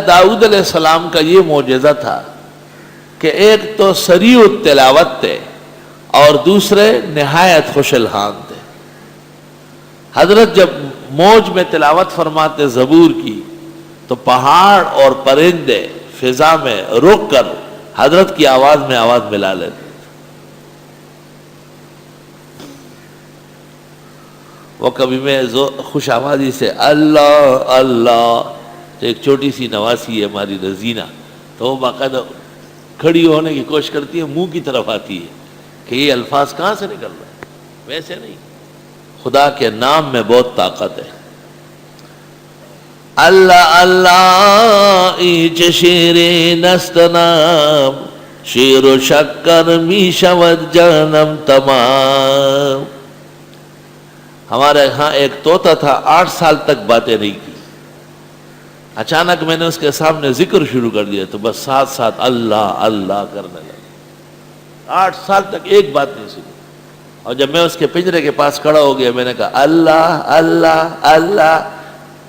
داؤد علیہ السلام کا یہ معجزہ تھا کہ ایک تو سریع التلاوت تھے اور دوسرے نہایت خوش الحان تھے. حضرت جب موج میں تلاوت فرماتے زبور کی تو پہاڑ اور پرندے فضا میں رک کر حضرت کی آواز میں آواز ملا لیتے. وہ کبھی میں خوش آوازی سے اللہ اللہ، ایک چھوٹی سی نواسی ہے ہماری رزینہ، تو وہ باقاعدہ کھڑی ہونے کی کوشش کرتی ہے، منہ کی طرف آتی ہے کہ یہ الفاظ کہاں سے نکل رہے ہیں. ویسے نہیں، خدا کے نام میں بہت طاقت ہے. اللہ اللہ ایچ شیرین استنام، شیر و شکر می شود جانم تمام. ہمارے ہاں ایک طوطا تھا، 8 سال تک باتیں نہیں کی. اچانک میں نے اس کے سامنے ذکر شروع کر دیا تو بس ساتھ ساتھ اللہ اللہ کرنے لگا. 8 سال تک ایک بات نہیں سنی. اور جب میں اس کے پنجرے کے پاس کھڑا ہو گیا، میں نے کہا اللہ اللہ اللہ.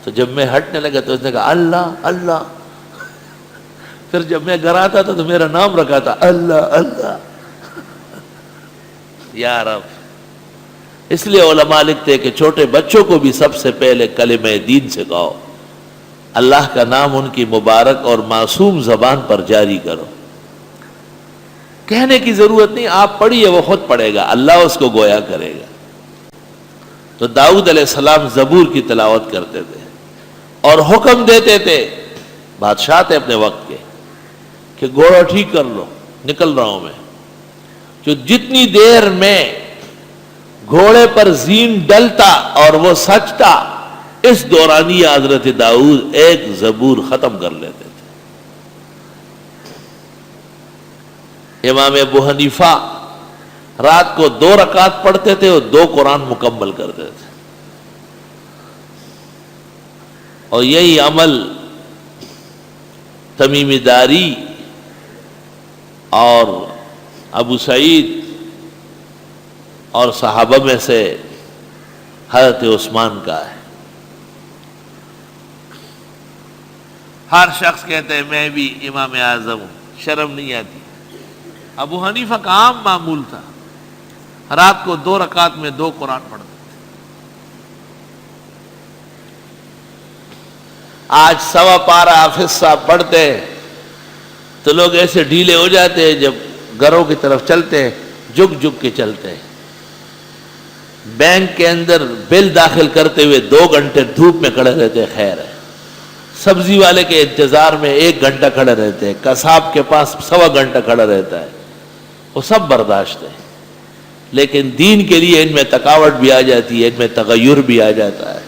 تو جب میں ہٹنے لگا تو اس نے کہا اللہ اللہ. پھر جب میں گھر آتا تھا تو میرا نام رکھا تھا اللہ اللہ. یا رب. اس لیے علماء لکھتے کہ چھوٹے بچوں کو بھی سب سے پہلے کلمہ دین سکھاؤ، اللہ کا نام ان کی مبارک اور معصوم زبان پر جاری کرو. کہنے کی ضرورت نہیں، آپ پڑھیے، وہ خود پڑھے گا، اللہ اس کو گویا کرے گا. تو داؤد علیہ السلام زبور کی تلاوت کرتے تھے اور حکم دیتے تھے، بادشاہ تھے اپنے وقت کے، کہ گھوڑا ٹھیک کر لو، نکل رہا ہوں میں. جو جتنی دیر میں گھوڑے پر زین ڈلتا اور وہ سجتا، اس دوران ہی حضرت داؤد ایک زبور ختم کر لیتے تھے. امام ابو حنیفہ رات کو 2 رکعت پڑھتے تھے اور 2 قرآن مکمل کرتے تھے. اور یہی عمل تمیم داری اور ابو سعید اور صحابہ میں سے حضرت عثمان کا ہے. ہر شخص کہتے ہیں میں بھی امام اعظم ہوں، شرم نہیں آتی. ابو حنیفہ کا عام معمول تھا، رات کو 2 رکعت میں 2 قرآن پڑھتے تھے. آج 1.25 پارہ حافظ صاحب پڑھتے ہیں تو لوگ ایسے ڈھیلے ہو جاتے ہیں، جب گھروں کی طرف چلتے ہیں جھک جھک کے چلتے ہیں. بینک کے اندر بل داخل کرتے ہوئے 2 گھنٹے دھوپ میں کھڑے رہتے ہیں، خیر ہے. سبزی والے کے انتظار میں 1 گھنٹہ کھڑے رہتے ہیں، قصاب کے پاس 1.25 گھنٹہ کھڑا رہتا ہے. وہ سب برداشت ہے، لیکن دین کے لیے ان میں تھکاوٹ بھی آ جاتی ہے، ان میں تغیر بھی آ جاتا ہے.